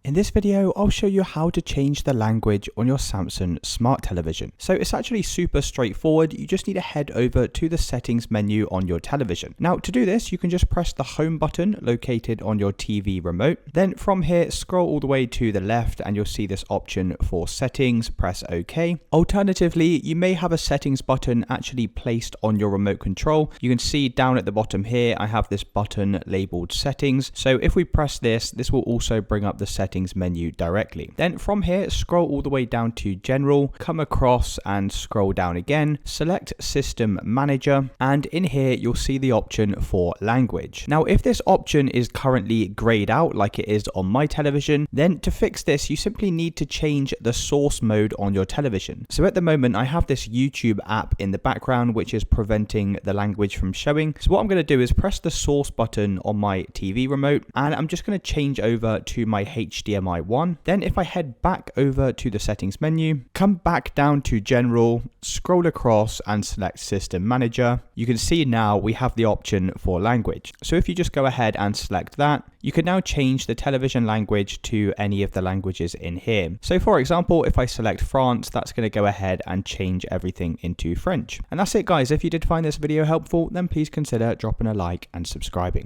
In this video, I'll show you how to change the language on your Samsung Smart Television. So it's actually super straightforward. You just need to head over to the settings menu on your television. Now to do this, you can just press the home button located on your TV remote. Then from here, scroll all the way to the left and you'll see this option for settings. Press OK. Alternatively, you may have a settings button actually placed on your remote control. You can see down at the bottom here, I have this button labeled settings. So if we press this will also bring up the settings menu directly. Then from here, scroll all the way down to general, come across and scroll down again, select system manager, and in here you'll see the option for language. Now if this option is currently grayed out like it is on my television, then to fix this you simply need to change the source mode on your television. So at the moment I have this YouTube app in the background which is preventing the language from showing. So what I'm going to do is press the source button on my TV remote and I'm just going to change over to my HDMI 1. Then if I head back over to the settings menu, come back down to general, scroll across and select system manager, you can see now we have the option for language. So if you just go ahead and select that, you can now change the television language to any of the languages in here. So for example, if I select France, that's going to go ahead and change everything into French. And that's it guys. If you did find this video helpful, then please consider dropping a like and subscribing.